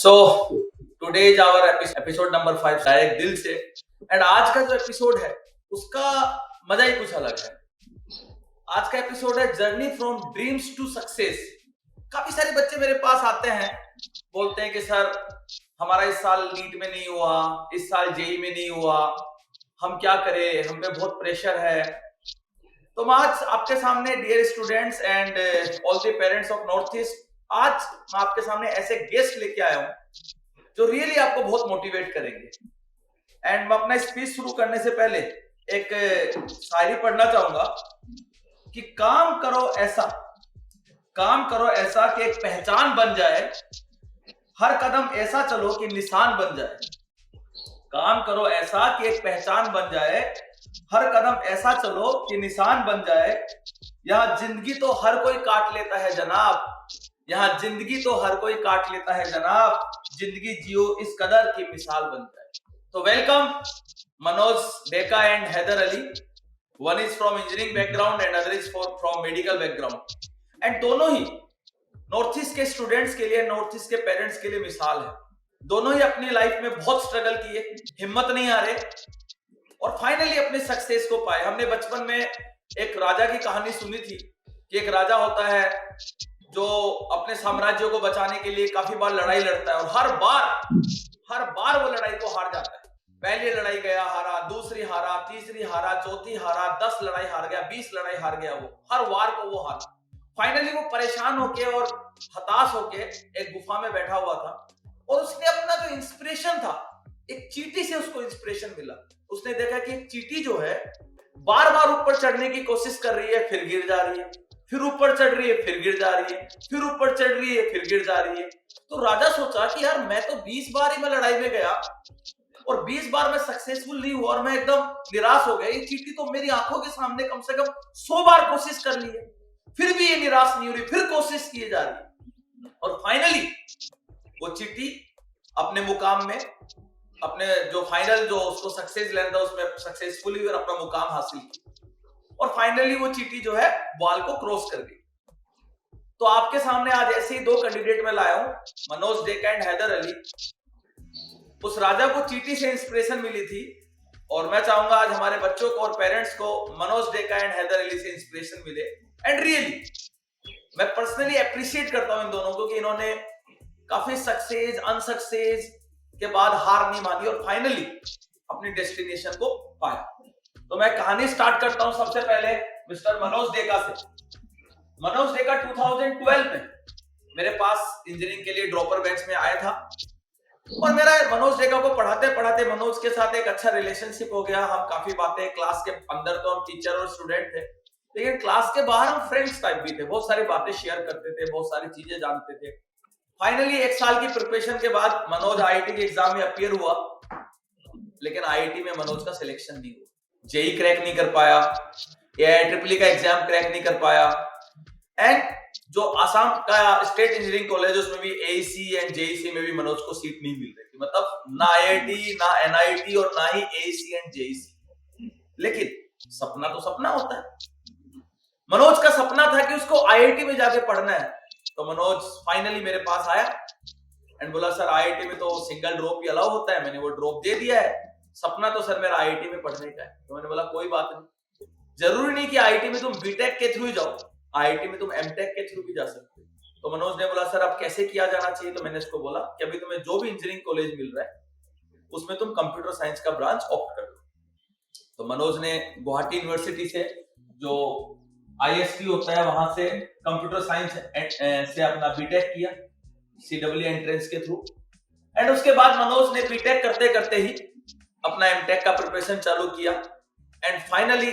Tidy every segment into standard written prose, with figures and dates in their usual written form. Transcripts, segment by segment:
So today is our episode number 5 direct दिल से। And आज का जो एपिसोड है उसका मजा ही कुछ अलग है। आज का एपिसोड है journey from dreams to success. काफी सारे बच्चे मेरे पास आते हैं, बोलते हैं कि सर हमारा इस साल नीट में नहीं हुआ, इस साल जेई में नहीं हुआ, हम क्या करें, हम पे बहुत प्रेशर है। तो मैं आज आपके सामने dear students and all the parents of North East, आज मैं आपके सामने ऐसे गेस्ट लेके आया हूं जो रियली आपको बहुत मोटिवेट करेंगे। एंड मैं अपना स्पीच शुरू करने से पहले एक शायरी पढ़ना चाहूंगा कि काम करो ऐसा कि एक पहचान बन जाए, हर कदम ऐसा चलो कि निशान बन जाए। काम करो ऐसा कि एक पहचान बन जाए, हर कदम ऐसा चलो कि निशान बन जाए। यहाँ जिंदगी तो हर कोई काट लेता है जनाब, यहाँ जिंदगी तो हर कोई काट लेता है जनाब, जिंदगी जियो इस कदर की मिसाल बन जाए। तो welcome Manoj Deka and Haider Ali. One is from engineering background and other is from medical background. And दोनों ही नॉर्थ ईस्ट के स्टूडेंट्स के लिए, नॉर्थ ईस्ट के पेरेंट्स के लिए मिसाल है। दोनों ही अपनी लाइफ में बहुत स्ट्रगल किए, हिम्मत नहीं हारे और फाइनली अपने सक्सेस को पाए। हमने बचपन में एक राजा की कहानी सुनी थी कि एक राजा होता है जो अपने साम्राज्य को बचाने के लिए काफी बार लड़ाई लड़ता है और हर बार वो लड़ाई को हार जाता है। पहली लड़ाई गया हारा, दूसरी हारा, तीसरी हारा, चौथी हारा, 10 लड़ाई हार गया, 20 लड़ाई हार गया, वो हर वार को वो हारा। फाइनली वो परेशान होके और हताश होके एक गुफा में बैठा हुआ था और उसने अपना जो इंस्पिरेशन था, एक चींटी से उसको इंस्पिरेशन मिला। उसने देखा कि एक चींटी जो है बार बार ऊपर चढ़ने की कोशिश कर रही है, फिर गिर जा रही है, फिर ऊपर चढ़ रही है, फिर गिर जा रही है, फिर ऊपर चढ़ रही है, फिर गिर जा रही है। तो राजा सोचा कि यार मैं तो 20 बार ही मैं लड़ाई में गया और 20 बार मैं सक्सेसफुल नहीं हुआ और मैं एकदम निराश हो गया। ये चींटी तो मेरी आंखों के सामने कम से कम 100 बार कोशिश कर ली है, फिर भी ये निराश नहीं हो रही, फिर कोशिश किए जा रही है। और फाइनली वो चींटी अपने मुकाम में, अपने जो फाइनल जो उसको सक्सेस लेना था उसमें सक्सेसफुली और अपना मुकाम हासिल किया और फाइनली वो चींटी जो है वॉल को क्रॉस कर गई। तो आपके सामने आज ऐसे ही 2 कैंडिडेट में लाया हूं, मनोज डेका एंड हैदर अली। उस राजा को चींटी से इंस्पिरेशन मिली थी और मैं चाहूंगा आज हमारे बच्चों को और पेरेंट्स को मनोज डेका एंड हैदर अली से इंस्पिरेशन मिले। एंड रियली मैं पर्सनली अप्रिशिएट करता हूं इन दोनों को कि इन्होंने काफी सक्सेस अनसक्सेस के बाद हार नहीं मानी और फाइनली अपनी डेस्टिनेशन को पाया। तो मैं कहानी स्टार्ट करता हूं सबसे पहले मिस्टर मनोज डेका से। मनोज डेका 2012 में मेरे पास इंजीनियरिंग के लिए ड्रॉपर बेंच में आया था और मेरा मनोज डेका को पढ़ाते पढ़ाते मनोज के साथ एक अच्छा रिलेशनशिप हो गया। हम काफी बातें, क्लास के अंदर तो हम टीचर और स्टूडेंट थे, लेकिन क्लास के बाहर हम फ्रेंड्स टाइप भी थे, बहुत सारी बातें शेयर करते थे, बहुत सारी चीजें जानते थे। फाइनली 1 साल की प्रिपरेशन के बाद मनोज आईआईटी के एग्जाम में अपीयर हुआ, लेकिन आईआईटी में मनोज का सिलेक्शन नहीं हुआ, जेई क्रैक नहीं कर पाया, एआईट्रिपल का एग्जाम क्रैक नहीं कर पाया। एंड जो आसाम का स्टेट इंजीनियरिंग कॉलेज उसमें भी एईसी एंड जेईसी में भी मनोज को सीट नहीं मिल रही थी, मतलब ना आईआईटी ना एनआईटी और ना ही एईसी एंड जेईसी। लेकिन सपना तो सपना होता है। मनोज का सपना था कि उसको आईआईटी में जाके पढ़ना है। तो मनोज फाइनली मेरे पास आया एंड बोला सर आईआईटी में तो सिंगल ड्रॉप ही अलाउ होता है। मैंने वो ड्रॉप दे दिया है, सपना तो सर मेरा आईआईटी में पढ़ने का है। तो मैंने बोला कोई बात नहीं, जरूरी नहीं कि आईआईटी में तुम बीटेक के थ्रू ही जाओ, आईआईटी में तुम एमटेक के थ्रू भी जा सकते हो। तो मनोज ने बोला सर अब कैसे किया जाना चाहिए। तो मैंने उसको बोला कि अभी तुम्हें जो भी इंजीनियरिंग कॉलेज मिल रहा है उसमें तुम कंप्यूटर साइंस का ब्रांच ऑप्ट कर लो। तो मनोज ने गुवाहाटी यूनिवर्सिटी से जो आईएसटी होता है वहां से कंप्यूटर साइंस से अपना बीटेक किया सीडब्ल्यू एंट्रेंस के थ्रू। एंड उसके बाद मनोज ने बीटेक करते करते ही अपना एमटेक का प्रिपरेशन चालू किया एंड फाइनली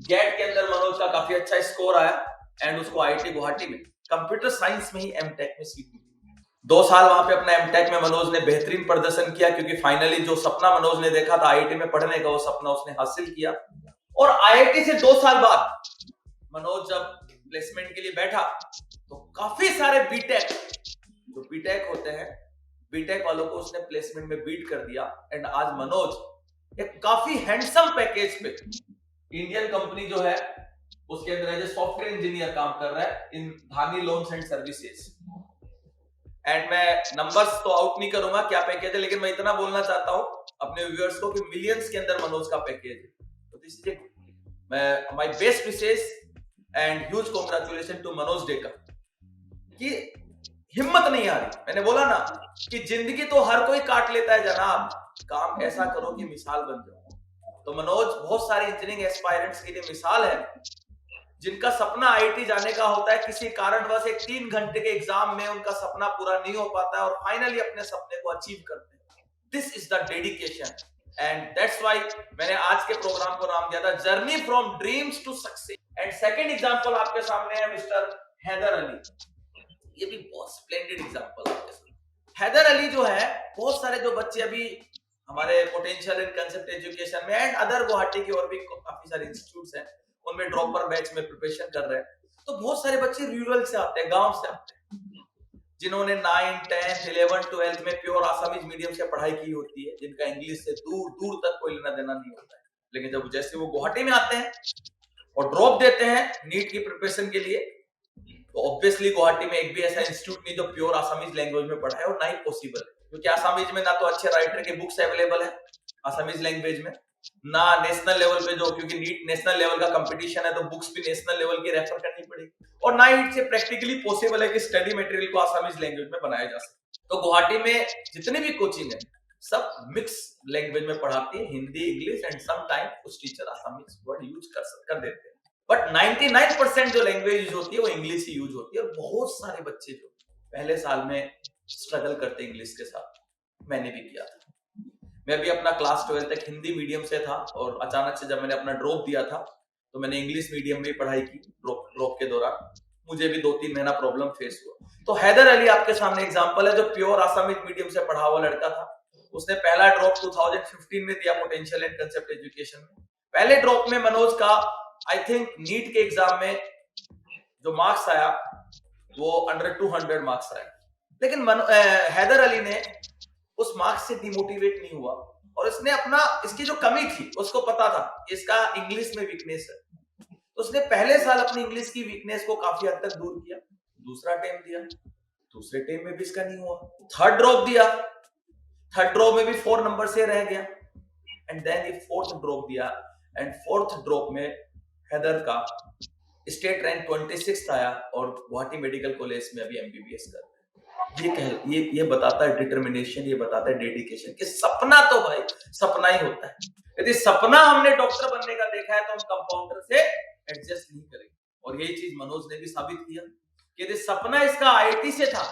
गेट के अंदर मनोज का काफी अच्छा स्कोर आया एंड उसको आईआईटी गुवाहाटी में कंप्यूटर साइंस में ही एमटेक में सीट मिली। 2 साल वहां पे अपना एमटेक में मनोज ने बेहतरीन प्रदर्शन किया क्योंकि फाइनली जो सपना मनोज ने देखा था आईआईटी में पढ़ने का, वो सपना उसने हासिल किया। और आईआईटी से 2 साल बाद मनोज जब प्लेसमेंट के लिए बैठा तो काफी सारे बीटेक होते हैं, बीटेक वालों को उसने प्लेसमेंट में बीट कर दिया। एंड आज मनोज एक काफी हैंडसम पैकेज पे इंडियन कंपनी जो है उसके अंदर एज ए सॉफ्टवेयर इंजीनियर काम कर रहा है इन धानी लोन्स एंड सर्विसेज। एंड मैं नंबर्स तो आउट नहीं करूंगा क्या पैकेज है, लेकिन मैं इतना बोलना चाहता हूं अपने व्यूअर्स को कि मिलियंस के अंदर मनोज का पैकेज है। तो दिस इज मैं my best wishes and huge congratulation to Manoj Deka कि हिम्मत नहीं आ रही। मैंने बोला ना कि जिंदगी तो हर कोई काट लेता है जनाब, काम ऐसा करो कि मिसाल बन जाओ। तो मनोज बहुत सारे इंजीनियरिंग एस्पायरेंट्स के लिए मिसाल है, जिनका सपना आईआईटी जाने का होता है, किसी कारणवश एक 3 घंटे के एग्जाम में उनका सपना पूरा नहीं हो पाता है और फाइनली अपने सपने को अचीव करते हैं। This is the dedication and that's why मैंने आज के प्रोग्राम को नाम दिया था journey from dreams to success. And second example आपके सामने है मिस्टर हैदर अली। ये भी बहुत स्प्लेंडेड एग्जांपल है। हैदर अली जो है, बहुत सारे जो बच्चे अभी हमारे पोटेंशियल इन कंसेप्ट एजुकेशन में एंड अदर गुवाहाटी की और भी काफी सारे इंस्टीट्यूट्स हैं, उनमें ड्रॉपर बैच में प्रिपरेशन कर रहे हैं। तो बहुत सारे बच्चे रूरल से आते हैं, गांव से आते हैं, जिन्होंने 9, 10, 11, 12 में प्योर आसामीज मीडियम से पढ़ाई की होती है, जिनका इंग्लिश से दूर दूर तक कोई लेना देना नहीं होता है। लेकिन जब जैसे वो गुवाहाटी में आते हैं और ड्रॉप देते हैं नीट की प्रिपरेशन के लिए, तो ऑब्वियसली गुवाहाटी में एक भी ऐसा इंस्टीट्यूट नहीं जो प्योर आसामीज लैंग्वेज में पढ़ाए, और ना ही पॉसिबल है, क्योंकि आसामीज में ना तो अच्छे राइटर के बुक्स अवेलेबल है आसामीज लैंग्वेज में, ना नेशनल लेवल पे जो, क्योंकि नीट नेशनल लेवल का कंपटीशन है तो बुक्स भी नेशनल लेवल की रेफर करनी पड़ेगी, और ना ही से प्रैक्टिकली पॉसिबल है कि स्टडी मटेरियल को आसामीज लैंग्वेज में बनाया जा सके। तो गुवाहाटी में जितनी भी कोचिंग है सब मिक्स लैंग्वेज में पढ़ाती है, Hindi, English and some time कुछ टीचर आसामीज वर्ड यूज कर देते हैं, बट 99% जो लैंग्वेज यूज होती है वो इंग्लिश ही यूज होती है। और बहुत सारे बच्चे जो पहले साल में स्ट्रगल करते इंग्लिश के साथ, मैंने भी किया था। मैं भी अपना क्लास 12 तक हिंदी मीडियम से था और अचानक से जब मैंने अपना ड्रॉप दिया था तो मैंने इंग्लिश मीडियम में पढ़ाई की। ड्रॉप के दौरान मुझे भी 2-3 महीना प्रॉब्लम फेस हुआ। तो हैदर अली आपके सामने एग्जांपल है, जो प्योर आसामीज मीडियम से पढ़ा हुआ लड़का था। उसने पहला ड्रॉप 2015 में दिया पोटेंशियल एंड कंसेप्ट एजुकेशन में। पहले ड्रॉप में मनोज का आई थिंक नीट के एग्जाम में जो मार्क्स आया वो अंडर 200 मार्क्स आया, लेकिन हैदर अली ने उस मार्क्स से डिमोटिवेट नहीं हुआ और इसने अपना, इसकी जो कमी थी उसको पता था इसका इंग्लिश में वीकनेस है, तो उसने पहले साल अपनी इंग्लिश की वीकनेस को काफी हद तक दूर किया। दूसरा टाइम दिया, दूसरे टाइम में भी इसका नहीं हुआ। थर्ड ड्रॉप दिया, थर्ड ड्रॉप में भी 4 नंबर से रह गया एंड देन ये फोर्थ ड्रॉप दिया एंड फोर्थ ड्रॉप में हैदर का स्टेट रैंक 26 आया और गुवाहाटी मेडिकल कॉलेज में अभी एमबीबीएस कर रहे हैं। ये बताता है डिटर्मिनेशन, ये बताता है डेडिकेशन कि सपना तो भाई सपना ही होता है। यदि सपना हमने डॉक्टर बनने का देखा है तो हम कंपाउंडर से एडजस्ट नहीं करेंगे, और यही चीज मनोज ने भी साबित किया कि यदि सपना इसका आईआईटी से था,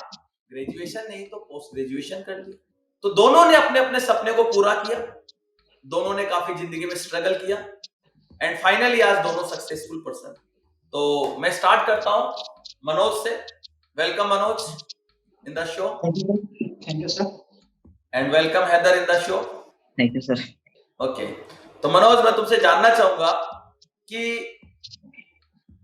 ग्रेजुएशन नहीं तो पोस्ट ग्रेजुएशन कर लिया। तो दोनों ने अपने अपने सपने को पूरा किया, दोनों ने काफी जिंदगी में स्ट्रगल किया एंड फाइनली आज दोनों सक्सेसफुल पर्सन। तो मैं स्टार्ट करता हूं मनोज से। Welcome Manoj in the show. Thank you sir. And welcome Haider in the show. Thank you sir. Okay, तो मनोज मैं तुमसे जानना चाहूंगा कि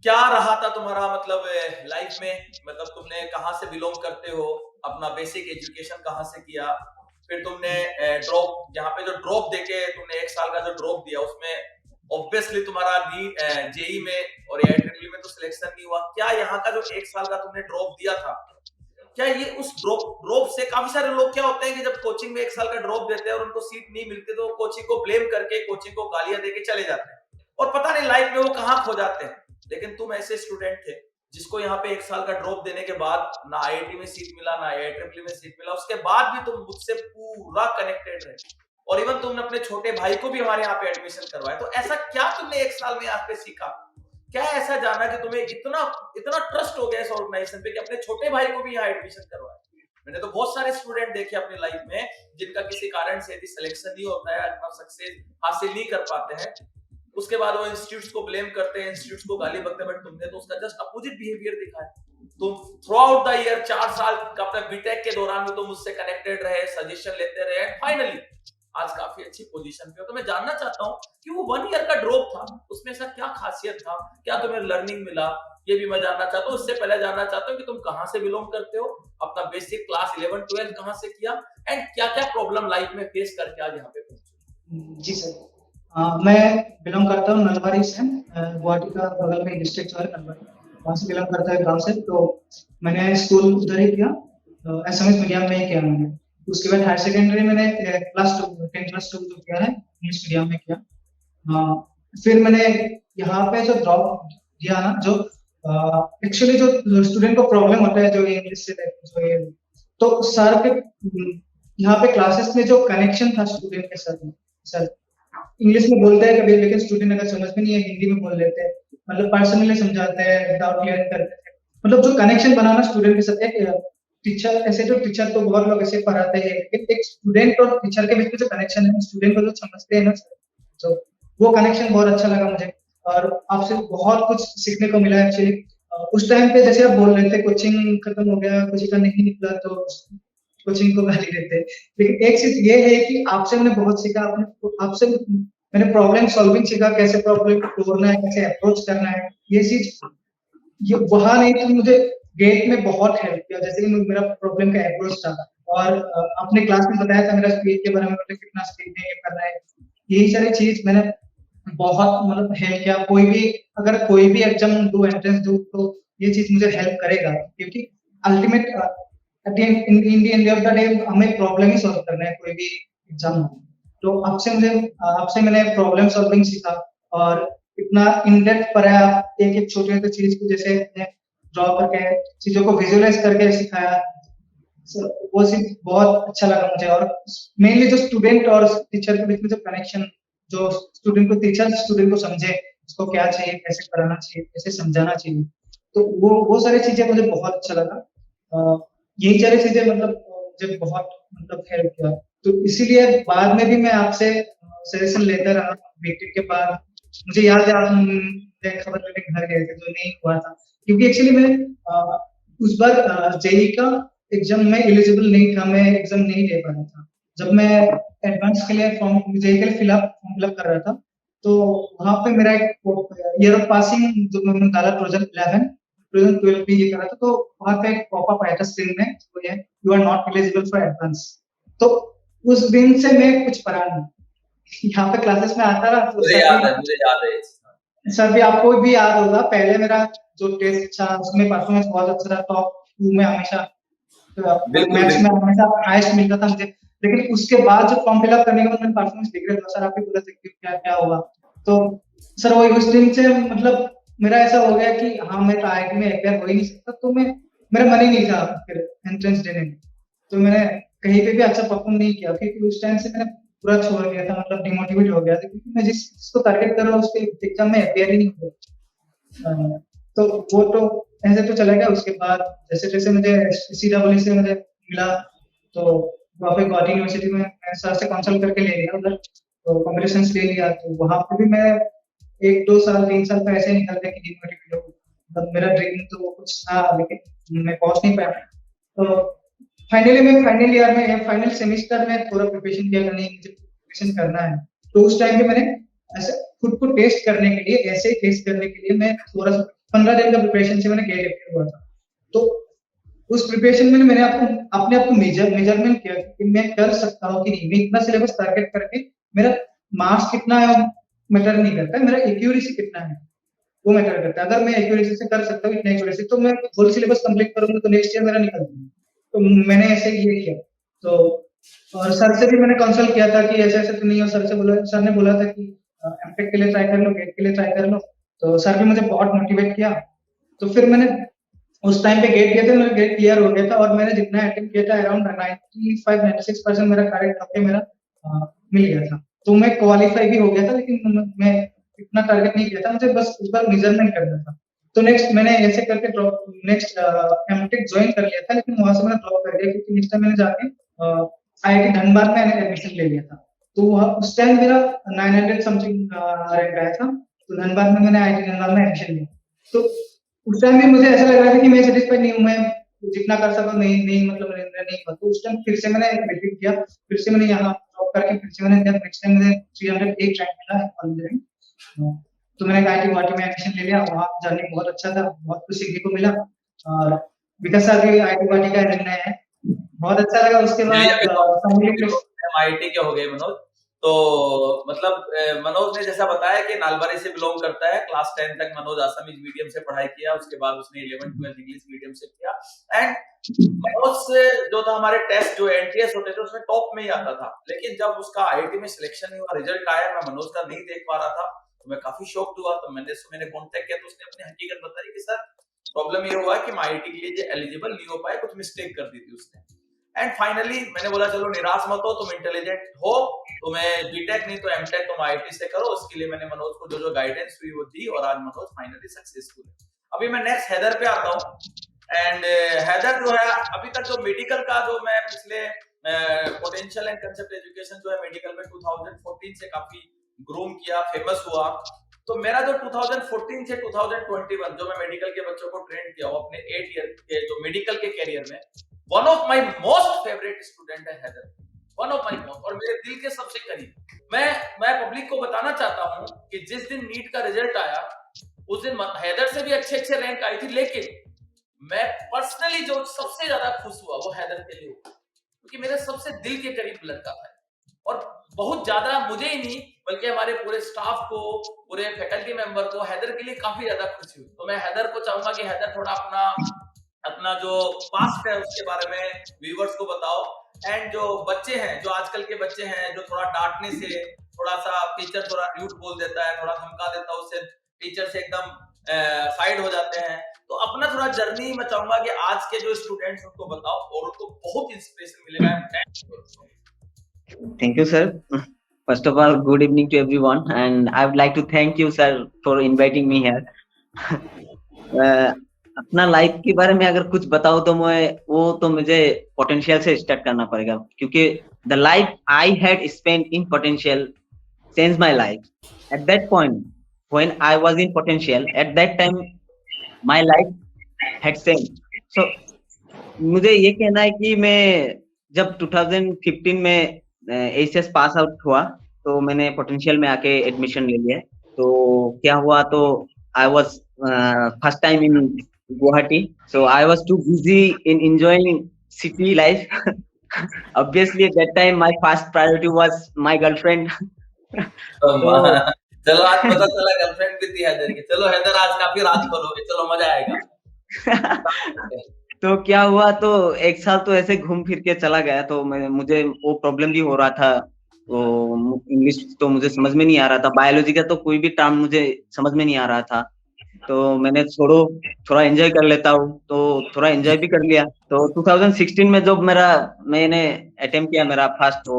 क्या रहा था तुम्हारा मतलब लाइफ में, मतलब तुमने कहां से बिलोंग करते हो, अपना बेसिक एजुकेशन कहां से किया, फिर तुमने ड्रॉप, यहाँ पे जो ड्रॉप देके तुमने 1 साल का जो ड्रॉप दिया उसमें ऑब्वियसली तुम्हारा जेई में और एआईट्रिपल में तो सिलेक्शन नहीं हुआ। क्या यहाँ का जो 1 साल का तुमने ड्रॉप दिया था, क्या ये उस ड्रॉप से, काफी सारे लोग क्या होते हैं कि जब कोचिंग में 1 साल का ड्रॉप देते हैं और उनको सीट नहीं मिलती तो कोचिंग को ब्लेम करके कोचिंग को गालियां देके चले जाते हैं और पता नहीं लाइफ में वो कहाँ खो जाते हैं। लेकिन तुम ऐसे स्टूडेंट थे जिसको यहाँ पे 1 साल का ड्रॉप देने के बाद ना आईआईटी में सीट मिला ना एआईट्रिपल में सीट मिला, उसके बाद भी तुम मुझसे पूरा कनेक्टेड रहे और इवन तुमने अपने छोटे भाई को भी हमारे यहाँ पे एडमिशन करवाया। तो ऐसा क्या तुमने 1 साल में यहाँ पे सीखा, क्या ऐसा जाना कि तुम्हें इतना ट्रस्ट हो गया इस ऑर्गेनाइजेशन पे कि अपने छोटे भाई को भी यहाँ एडमिशन करवाया? मैंने तो बहुत सारे स्टूडेंट देखे अपनी लाइफ में जिनका किसी कारण से यदि सिलेक्शन नहीं होता है, अपना सक्सेस हासिल नहीं कर पाते हैं, उसके बाद वो इंस्टीट्यूट्स को ब्लेम करते हैं, इंस्टीट्यूट्स को गाली बकते हैं, बट तुमने तो उसका जस्ट अपोजिट बिहेवियर दिखाया। तुम थ्रू आउट द ईयर 4 साल का अपने बीटेक के दौरान में तुम मुझसे कनेक्टेड रहे, सजेशन लेते रहे एंड फाइनली आज काफी अच्छी पोजीशन पे हो। तो मैं जानना चाहता हूँ कि वो 1 ईयर का ड्रॉप था, उसमें ऐसा क्या खासियत था, क्या तुम्हें लर्निंग मिला, ये भी मैं जानना चाहता हूँ। उससे पहले जानना चाहता हूँ कि तुम कहाँ से बिलोंग करते हो, अपना बेसिक क्लास 11, 12 कहाँ से किया एंड क्या क्या प्रॉब्लम लाइफ में फेस करके आज यहाँ पे पहुंचे। जी सर, मैं बिलोंग करता हूँ नलबारी से, गुवाहाटी का बगल में डिस्ट्रिक्ट है नलबारी, वहाँ से बिलोंग करता है गाँव से। तो मैंने स्कूल उधर ही किया, एसएमएस मीडियम में ही किया मैंने। उसके बाद हायर सेकेंडरी मैंने क्लास 2 10 प्लस 2 जो किया है इंग्लिश मीडियम में किया। फिर मैंने यहाँ पे जो ड्रॉप दिया ना, जो एक्चुअली जो स्टूडेंट को प्रॉब्लम होता है जो इंग्लिश से जो ये, तो सर के यहाँ पे क्लासेस में जो कनेक्शन था स्टूडेंट के साथ में, सर इंग्लिश में बोलते हैं कभी, लेकिन स्टूडेंट अगर समझ में नहीं है हिंदी में बोल लेते हैं, मतलब पर्सनली समझाते हैं, डाउट क्लियर करते हैं, मतलब जो कनेक्शन बनाना स्टूडेंट के साथ। एक टीचर ऐसे, जो टीचर तो बहुत लोग ऐसे पढ़ाते हैं, लेकिन एक स्टूडेंट और टीचर के बीच में जो कनेक्शन है, स्टूडेंट को जो समझते हैं ना, तो वो कनेक्शन बहुत अच्छा लगा मुझे, और आपसे बहुत कुछ सीखने को मिला एक्चुअली। उस टाइम पे जैसे आप बोल रहे थे कोचिंग खत्म हो गया, कोचिंग का नहीं निकला तो कोचिंग को गाली देते, लेकिन एक चीज ये है कि आपसे मैंने बहुत सीखा, आपसे मैंने प्रॉब्लम सॉल्विंग सीखा, कैसे प्रॉब्लम को तोड़ना है, कैसे अप्रोच करना है, ये चीज ये वहां नहीं थी, मुझे गेट में बहुत हेल्प किया, जैसे कि मेरा प्रॉब्लम का अप्रोच था। और अपने क्लास में बताया था मेरा स्पीच के बारे में, मतलब कितना स्पीड में ये करना है, यही सारी चीज मैंने बहुत मतलब हेल्प किया। कोई भी अगर कोई भी एग्जाम दो, एंट्रेंस दो, तो ये चीज मुझे हेल्प करेगा, क्योंकि ultimate in the end of the day हमें प्रॉब्लम ही सॉल्व करना है कोई भी एग्जाम हो। तो आपसे मैंने प्रॉब्लम सॉल्विंग सीखा, और इतना इन डेप्थ पढ़ा, एक एक छोटे छोटे चीज को जैसे ड्रॉ करके चीजों को विजुअलाइज करके सिखाया। वो चीज बहुत अच्छा लगा मुझे, और मेनली जो स्टूडेंट और टीचर के बीच में जो कनेक्शन, जो स्टूडेंट को टीचर स्टूडेंट को समझे, उसको क्या चाहिए, कैसे पढ़ाना चाहिए, कैसे समझाना चाहिए, तो वो सारी चीजें मुझे बहुत अच्छा लगा। यही सारी चीजें मतलब मुझे बहुत मतलब हेल्प किया, तो इसीलिए बाद में भी मैं आपसे सजेशन लेता रहा। बीटेक के बाद मुझे याद है आप खबर लेने घर गए थे, जो नहीं हुआ था, क्योंकि एक्चुअली मैं उस बार जेई का एग्जाम में एलिजिबल नहीं था, मैं एग्जाम नहीं दे पा रहा था। जब मैं एडवांस के लिए फॉर्म जेई के लिए फॉर्म फिलअप कर रहा था, तो वहां पे मेरा एक ईयर ऑफ पासिंग जो मैंने डाला 2011 2012 में ये करा था, तो वहां पे एक पॉपअप आया था स्क्रीन में, तो ये you are not eligible for advance. तो उस दिन से मैं कुछ पढ़ा नहीं, यहाँ पे क्लासेस में आता रहा, तो मुझे याद है सर भी आपको भी याद होगा, पहले मेरा जो टेस्ट था उसमें परफॉर्मेंस बहुत अच्छा था, टॉप 2 में हमेशा, मैथ्स में हमेशा हाईएस्ट मिलता था मुझे। लेकिन उसके बाद जो फॉर्म फिलअप करने के बाद मैंने परफॉर्मेंस देख रहा था, सर आप भी बोला था कि क्या क्या होगा, तो सर वो उस दिन से मतलब मेरा ऐसा हो गया कि हाँ मैं तो आईआईटी में अपियर हो ही नहीं सकता, तो मैं मेरा मन ही नहीं था फिर एंट्रेंस देने में, तो मैंने कहीं पे भी अच्छा परफॉर्म नहीं किया, क्योंकि उस टाइम से मैंने पूरा छोड़ दिया था, मतलब डिमोटिवेट हो गया था, क्योंकि मैं जिसको टारगेट कर रहा हूँ उसके एग्जाम में अपियर ही नहीं हुआ। तो वो तो ऐसे तो चला गया। उसके बाद जैसे जैसे मुझे सीडब्ल्यू से मुझे मिला, तो वहाँ पे गौहटी यूनिवर्सिटी में मैं सर से कंसल्ट करके ले लिया उधर, तो कॉम्पिटिशन ले लिया, तो वहाँ पे भी मैं 1 2 साल 3 साल पे ऐसे निकल गया कि डिमोटिवेट हो, मतलब मेरा ड्रीम तो कुछ था, लेकिन मैं पहुंच नहीं पाया। तो फाइनली मैं फाइनल ईयर में फाइनल सेमेस्टर में थोड़ा प्रिपरेशन किया, नहीं मुझे प्रिपरेशन करना है, तो उस टाइम पे मैंने ऐसे खुद को टेस्ट करने के लिए, ऐसे टेस्ट करने के लिए मैं थोड़ा सा 15 दिन का प्रिपरेशन से मैंने गेट अपियर हुआ था। तो उस प्रिपरेशन में मैंने अपने आप को मेजरमेंट किया कि मैं कर सकता हूँ कि नहीं, मैं इतना सिलेबस टारगेट करके मेरा मार्क्स कितना है मैटर नहीं करता, मेरा एक्यूरेसी कितना है वो मैटर करता है। अगर मैं एक्यूरेसी से कर सकता हूँ, इतना एक्यूरेसी, तो मैं फुल सिलेबस कंप्लीट करूंगा, तो नेक्स्ट ईयर मेरा निकल जाएगा। तो मैंने ऐसे ये किया। तो और सर से भी मैंने कंसल्ट किया था कि ऐसे ऐसे तो नहीं हो, सर ने बोला था कि एमटेक के लिए ट्राई कर लो, गेट के लिए ट्राई कर लो, तो सर भी मुझे बहुत मोटिवेट किया। तो फिर मैंने उस टाइम पे गेट किया था, मेरा गेट क्लियर हो गया था, और मैंने जितना अटेम्प्ट किया था अराउंड 95-96% मेरा करेक्ट होके मेरा मिल गया था, तो मैं क्वालिफाई भी हो गया था। लेकिन मैं इतना टारगेट नहीं किया था, मुझे बस उस बार मेजरमेंट करना था। तो नेक्स्ट मैंने ऐसे करके ड्रॉप नेक्स्ट एमटेक ज्वाइन कर लिया था, लेकिन वहां से मैंने ड्रॉप कर दिया, क्योंकि नेक्स्ट टाइम मैंने जाके आईआईटी धनबाद में एडमिशन ले लिया था। तो उस टाइम मेरा 900 समथिंग रैंक आया था, तो धनबाद में मैंने आईआईटी धनबाद में एडमिशन लिया। तो उस टाइम भी मुझे ऐसा लग रहा था कि मैं सेटिस्फाइड नहीं हूँ, मैं जितना कर सका नहीं नहीं मतलब मेरा नहीं हुआ। तो उस टाइम फिर से मैंने रिपीट किया, फिर से मैंने यहाँ ड्रॉप करके फिर से मैंने दिया। नेक्स्ट टाइम मुझे 308 रैंक मिला इंजीनियरिंग, तो मैंने आईआईटी गुवाहाटी में एडमिशन ले लिया। वहाँ जर्नी बहुत अच्छा था, बहुत कुछ सीखने को मिला, और विकास सर भी आईआईटी गुवाहाटी का एलुमनाई है, बहुत अच्छा लगा। उसके बाद एमआईटी के हो गए मनोज? तो मतलब मनोज ने जैसा बताया कि नालबारी से बिलोंग करता है। क्लास 10 तक मनोज आसामीज मीडियम से पढ़ाई किया, उसके बाद उसने 11th-12th इंग्लिश मीडियम से किया। एंड मनोज से जो था हमारे टेस्ट जो एनटीएस होते थे उसमें टॉप में ही आता था, लेकिन जब उसका आईआईटी में सिलेक्शन हुआ, रिजल्ट आया, मैं मनोज का नहीं देख पा रहा था, तो मैं काफी शॉक्ड हुआ। तो मैंने कांटेक्ट किया, तो उसने अपनी हकीकत बताई कि सर प्रॉब्लम ये हुआ कि मैं आईआईटी के लिए एलिजिबल नहीं हो पाया, कुछ मिस्टेक कर दी थी उसने। एंड फाइनली मैंने बोला चलो निराश मत हो, तुम इंटेलिजेंट हो, तुम्हें बीटेक नहीं तो एमटेक तुम आईआईटी से करो। उसके लिए मैंने मनोज को जो गाइडेंस हुई वो दी, और आज मनोज फाइनली सक्सेसफुल है। अभी मैं नेक्स्ट हैदर पे आता हूँ। एंड हैदर जो है अभी तक जो मेडिकल का जो मैं पिछले पोटेंशियल एंड कंसेप्ट एजुकेशन जो है मेडिकल में 2014 से काफी ग्रूम किया, फेमस हुआ। तो मेरा जो 2014 से 2021 जो मैं मेडिकल के बच्चों को ट्रेन किया हूँ अपने 8 ईयर के जो मेडिकल के कैरियर में, one of my most favourite student है Haidar, one of my most, और मेरे दिल के सबसे करीब। मैं पब्लिक को बताना चाहता हूँ कि जिस दिन नीट का रिजल्ट आया उस दिन हैदर से भी अच्छे रैंक आई थी, लेकिन मैं पर्सनली जो सबसे ज्यादा खुश हुआ वो हैदर के लिए हुआ, क्योंकि मेरे सबसे दिल के करीब लड़का था। और बहुत ज्यादा मुझे ही नहीं बल्कि हमारे पूरे स्टाफ को, पूरे फैकल्टी मेंबर को हैदर के लिए काफी ज्यादा खुशी हुई। तो मैं हैदर को चाहूंगा कि हैदर थोड़ा अपना जो पास्ट है उसके बारे में व्यूअर्स को बताओ। एंड जो बच्चे हैं, जो आजकल के बच्चे हैं, जो थोड़ा डांटने से थोड़ा सा टीचर थोड़ा र्यूड बोल देता है, थोड़ा धमका देता है, उससे टीचर से एकदम साइड हो जाते हैं, तो अपना थोड़ा जर्नी मैं चाहूंगा कि आज के जो स्टूडेंट्स उनको बताओ और उनको बहुत इंस्पिरेशन मिलेगा। Thank you, sir. First of all, good evening to everyone, and I would like to thank you, sir, for inviting me here. अपना लाइफ के बारे में अगर कुछ बताओ तो मुझे पोटेंशियल से स्टार्ट करना पड़ेगा, क्योंकि the life I had spent in potential change my life. At that point when I was in potential, at that time my life had change. So मुझे ये कहना है कि मैं जब 2015 में एचएस पास आउट हुआ तो मैंने पोटेंशियल में आके एडमिशन ले लिया। तो क्या हुआ, तो I was first time in Guwahati, so I was too busy in enjoying city life. Obviously eight that time my first priority was my girlfriend. चलो आज पता चला गर्लफ्रेंड भी थी हैदर की। चलो हैदर आज काफी राज करोगे, चलो मजा आएगा। तो क्या हुआ, तो एक साल तो ऐसे घूम फिर के चला गया, तो मुझे वो प्रॉब्लम भी हो रहा था, तो इंग्लिश तो मुझे समझ में नहीं आ रहा था, बायोलॉजी का तो कोई भी टर्म मुझे समझ में नहीं आ रहा था। तो मैंने छोड़ो, थोड़ा एंजॉय कर लेता हूँ, तो थोड़ा एंजॉय भी कर लिया। तो 2016 में जब मैंने अटेम्प्ट किया मेरा फर्स्ट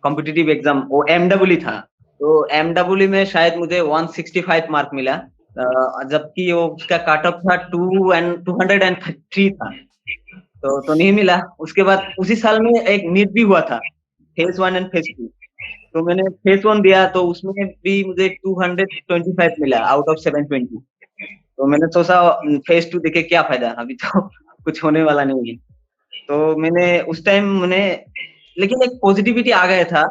कॉम्पिटिटिव एग्जाम, वो एमडब्ल्यू था। तो एमडब्ल्यू में शायद मुझे 165 मार्क मिला, जबकि वो उसका कट ऑफ था 203 था। तो नहीं मिला। उसके बाद उसी साल में एक नीट भी हुआ था, फेज 1 एंड फेज 2। तो मैंने फेज 1 दिया, तो उसमें भी मुझे 225 मिला आउट ऑफ 720। तो मैंने सोचा फेज 2 देखे क्या फायदा, अभी तो कुछ होने वाला नहीं है। तो मैंने उस टाइम लेकिन एक पॉजिटिविटी आ गया था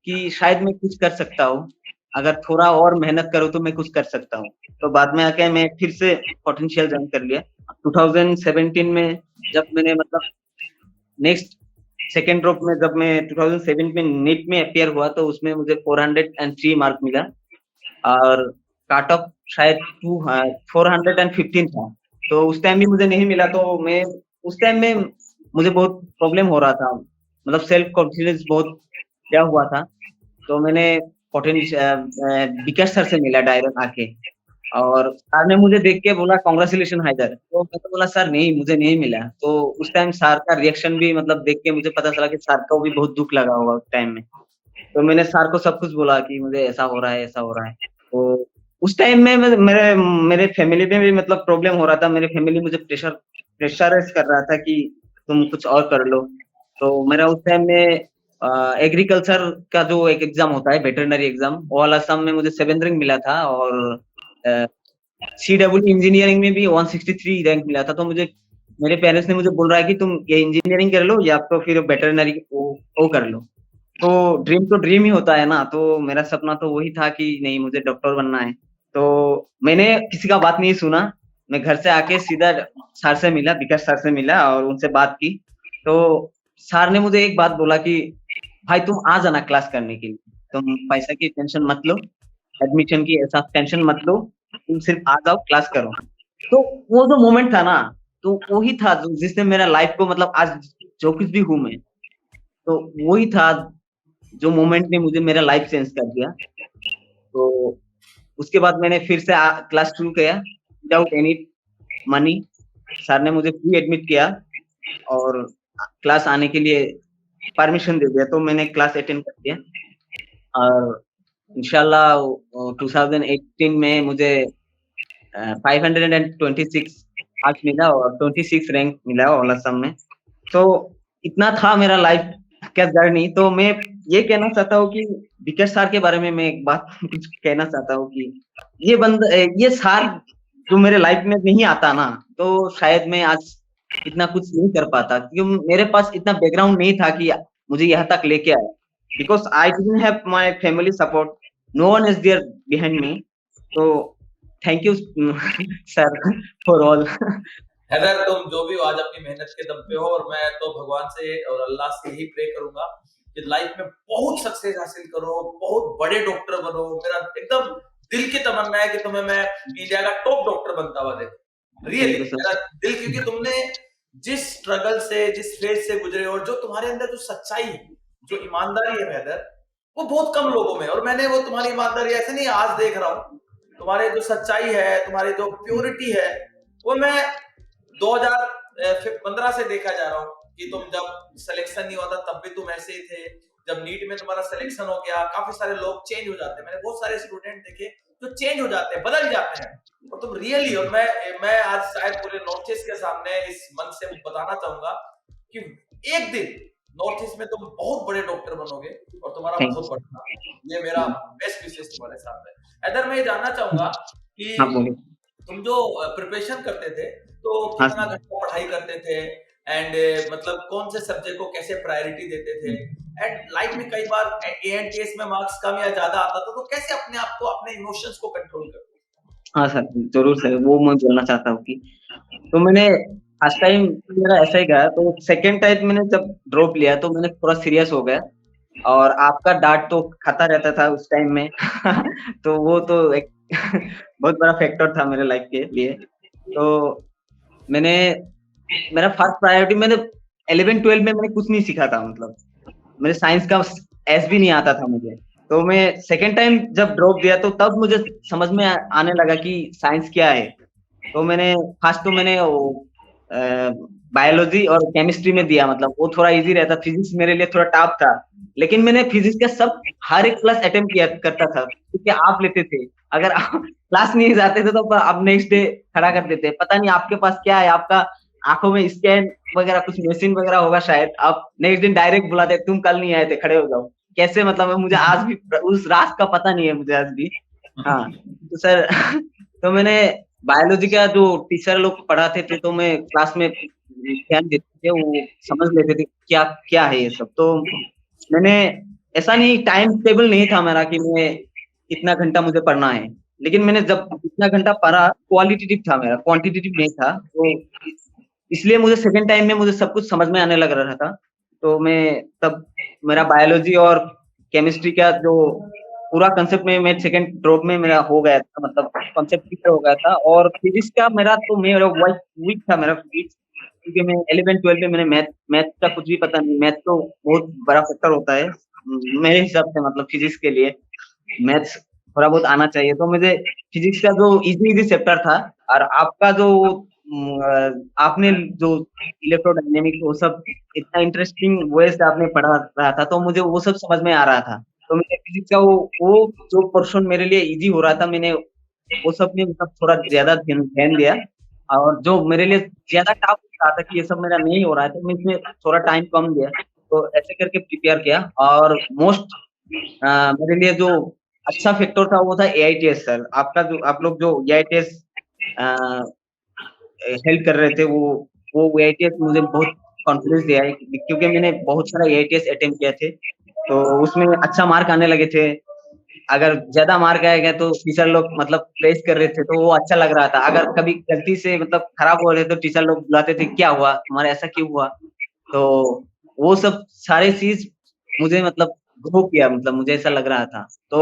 कि शायद मैं कुछ कर सकता हूँ, अगर थोड़ा और मेहनत करूँ तो मैं कुछ कर सकता हूँ। तो बाद में आके मैं फिर से पोटेंशियल ज्वाइन कर लिया 2017 में। जब मैंने नेक्स्ट सेकेंड ड्रॉप में जब मैं 2007 में नीट में अपियर हुआ, तो उसमें मुझे 403 मार्क मिला, और कट ऑफ शायद 415 था। तो उस टाइम भी मुझे नहीं मिला। तो मैं उस टाइम में मुझे बहुत प्रॉब्लम हो रहा था, मतलब सेल्फ कॉन्फिडेंस बहुत क्या हुआ था। तो मैंने विकास सर से मिला डायरेक्ट आके, और सर ने मुझे देख के बोला कांग्रेचुलेशन हैदर। तो मैं तो बोला सर नहीं, मुझे नहीं मिला। तो उस टाइम सर का रिएक्शन भी देख के मुझे पता चला कि सर को भी बहुत दुख लगा होगा उस टाइम में। तो मैंने सर को सब कुछ बोला कि मुझे ऐसा हो रहा है, ऐसा हो रहा है। तो उस टाइम में मेरे फैमिली में भी प्रॉब्लम हो रहा था। मेरे फैमिली मुझे प्रेशराइज कर रहा था कि तुम कुछ और कर लो। तो मेरा उस टाइम में एग्रीकल्चर का जो एक एग्जाम होता है, वेटरनरी एग्जाम, वो वाला असम में मुझे 7 रैंक मिला था, और CW इंजीनियरिंग में भी 163 रैंक मिला था। तो मेरे पेरेंट्स ने मुझे बोल रहा है कि तुम ये इंजीनियरिंग कर लो या तो फिर वेटरनरी वो कर लो। तो ड्रीम ही होता है ना। तो मेरा सपना तो वही था कि नहीं, मुझे डॉक्टर बनना है। तो मैंने किसी का बात नहीं सुना, मैं घर से आके सीधा सर से मिला, विकास सर से मिला और उनसे बात की। तो सर ने मुझे एक बात बोला कि भाई तुम आ जाना क्लास करने के लिए। तुम पैसा की टेंशन मत लो, एडमिशन की ऐसा टेंशन मत लो, तुम सिर्फ आ जाओ, क्लास करो। तो वो जो मोमेंट था ना, तो वही था जिसने मेरा लाइफ को मतलब आज जो कुछ भी हूँ मैं, तो वही था जो मोमेंट ने मुझे मेरा लाइफ चेंज कर दिया। तो उसके बाद मैंने फिर से क्लास शुरू किया विदाउट एनी मनी। सर ने मुझे फ्री एडमिट किया और क्लास आने के लिए परमिशन दे दिया, तो मैंने क्लास अटेंड कर दिया। और इंशाल्लाह 2018 में मुझे 526 मार्क्स मिला और 26 रैंक मिला ऑल असम में। तो इतना था मेरा लाइफ का जर्नी। तो मैं ये कहना चाहता हूँ कि विकास सर के बारे में मैं एक बात कुछ कहना चाहता हूँ कि ये सर जो मेरे लाइफ में नहीं आता ना, तो शायद मैं आज इतना कुछ नहीं कर पाता, क्योंकि मेरे पास इतना बैकग्राउंड नहीं था कि मुझे यहाँ तक लेके आए। Because I didn't have my family support, no one is there behind me. तो thank you sir for all. Haidar, तुम जो भी हो आज अपनी मेहनत के दम पे हो, और मैं तो भगवान से और अल्लाह से यही प्रे करूंगा कि लाइफ में बहुत सक्सेस हासिल करो, बहुत बड़े डॉक्टर बनो। मेरा एकदम दिल की तमन्ना है कि तुम्हें मैं इंडिया का टॉप डॉक्टर बनता हुआ देखूं, रियली मेरा दिल, क्योंकि तुमने जिस स्ट्रगल से, जिस फेज से गुजरे, और जो तुम्हारे अंदर जो सच्चाई है, जो ईमानदारी है हैदर, वो बहुत कम लोगों में। और मैंने वो तुम्हारी ईमानदारी ऐसे नहीं आज देख रहा हूँ, तुम्हारे जो सच्चाई है, तुम्हारी जो प्योरिटी है, वो मैं 2015 से देखा जा रहा हूँ कि तुम जब सिलेक्शन नहीं होता तब भी तुम ऐसे ही थे। जब नीट में तुम्हारा सिलेक्शन हो गया, काफी सारे लोग चेंज हो जाते हैं। मैंने बहुत सारे स्टूडेंट देखे जो चेंज हो जाते हैं, बदल जाते हैं, और तुम रियली, और मैं आज शायद पूरे नॉर्थ ईस्ट के सामने इस मन से बताना चाहूंगा कि एक दिन नॉर्थ ईस्ट में तुम बहुत बड़े डॉक्टर बनोगे और तुम्हारा बहुत बढ़ना, ये मेरा बेस्ट विशेष तुम्हारे साथ है। इधर मैं ये जानना चाहूंगा कि तुम जो प्रिपरेशन करते थे, तो कितना घंटा पढ़ाई करते थे, एंड मतलब कौन से सब्जेक्ट को कैसे प्रायोरिटी देते थे, एंड लाइफ में कई बार एएनटीएस में मार्क्स कम या ज्यादा आता था, तो कैसे अपने आप को, अपने इमोशंस को कंट्रोल करते? हाँ सर, जरूर सर, वो मैं बोलना चाहता हूँ कि तो मैंने फर्स्ट टाइम मेरा ऐसा ही गया, तो सेकेंड टाइम मैंने जब ड्रॉप लिया तो मैंने थोड़ा सीरियस हो गया, और आपका डांट तो खाता रहता था उस टाइम में तो वो तो एक बहुत बड़ा फैक्टर था मेरे लाइफ के लिए। तो मेरा फर्स्ट प्रायोरिटी, मैंने 11-12 में मैंने कुछ नहीं सीखा था, मतलब मेरे साइंस का एस भी नहीं आता था मुझे। तो मैं सेकेंड टाइम जब ड्रॉप दिया तो तब मुझे समझ में आने लगा कि साइंस क्या है। तो मैंने फर्स्ट तो मैंने बायोलॉजी और केमिस्ट्री में दिया, मतलब वो थोड़ा इजी रहता, फिजिक्स मेरे लिए थोड़ा टफ था। लेकिन मैंने फिजिक्स का हर एक क्लास अटेम्प्ट किया करता था, क्योंकि आप लेते थे, अगर आप क्लास नहीं जाते थे तो आप नेक्स्ट डे खड़ा कर देते। पता नहीं आपके पास क्या है, आपका आंखों में स्कैन वगैरह कुछ मशीन वगैरह होगा शायद, आप नेक्स्ट दिन डायरेक्ट बुलाते, तुम कल नहीं आए थे, खड़े हो जाओ। कैसे, मतलब मुझे आज भी उस राज का पता नहीं है मुझे आज भी। हाँ तो सर तो मैंने बायोलॉजी का जो टीचर लोग पढ़ाते थे, तो मैं क्लास में ध्यान देते थे, वो समझ लेते थे क्या क्या है ये सब। तो मैंने ऐसा नहीं, टाइम टेबल नहीं था मेरा कि मैं इतना घंटा मुझे पढ़ना है, लेकिन मैंने जब इतना घंटा पढ़ा, क्वालिटेटिव था मेरा, क्वांटिटेटिव नहीं था। तो इसलिए मुझे सेकंड टाइम में मुझे सब कुछ समझ में आने लग रहा था। तो मैं तब मेरा बायोलॉजी और केमिस्ट्री का जो पूरा कंसेप्ट में मैं सेकंड ड्रॉप में मेरा हो गया था, मतलब कंसेप्ट क्लियर हो गया था। और फिजिक्स का मेरा वीक था मेरा फिजिक्स, क्योंकि मैं 11-12 में मैंने मैथ का कुछ भी पता नहीं। मैथ तो बहुत बड़ा फैक्टर होता है मेरे हिसाब से, मतलब फिजिक्स के लिए मैथ्स थोड़ा बहुत आना चाहिए। तो मुझे फिजिक्स का जो इजी चैप्टर था, और आपका जो आपने जो इलेक्ट्रोडायनेमिक्स वो सब इतना इंटरेस्टिंग वे से आपने पढ़ा रहा था, तो मुझे वो सब समझ में आ रहा था। तो मैंने फिजिक्स का वो जो पोर्शन मेरे लिए इजी हो रहा था, मैंने वो सब में मतलब थोड़ा ज्यादा ध्यान दिया। और जो मेरे लिए ज्यादा टफ हो रहा था कि ये सब मेरा नहीं हो रहा है, तो मैं इसमें थोड़ा टाइम कम दिया। तो ऐसे करके प्रिपेयर किया। और मोस्ट मेरे लिए जो अच्छा फैक्टर था वो था एआईटीएस सर। आपका जो आप लोग जो एआईटीएस हेल्प कर रहे थे, वो एआईटीएस मुझे बहुत कॉन्फिडेंस दिया है, क्योंकि मैंने बहुत सारा एआईटीएस अटेम्प्ट किया थे, तो उसमें अच्छा मार्क आने लगे थे। अगर ज्यादा मार्क आएगा तो टीचर लोग मतलब प्रेस कर रहे थे, तो वो अच्छा लग रहा था। अगर कभी गलती से मतलब खराब हो रहे तो टीचर लोग बुलाते थे, क्या हुआ तुम्हारा, ऐसा क्यों हुआ। तो वो सब सारे चीज मुझे मतलब ग्रो किया, मतलब मुझे ऐसा लग रहा था। तो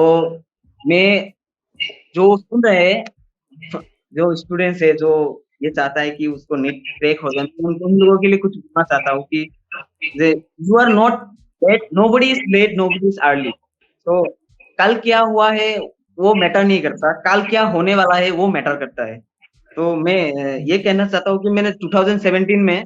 मैं जो सुन रहे हैं, जो स्टूडेंट्स है जो ये चाहता है कि उसको नीट क्रैक हो जाए, तो उन लोगों के लिए कुछ बोलना चाहता हूँ कि you are not late, nobody is late, nobody is early. तो कल क्या हुआ है वो मैटर नहीं करता, कल क्या होने वाला है वो मैटर करता है। तो मैं ये कहना चाहता हूँ कि मैंने 2017 में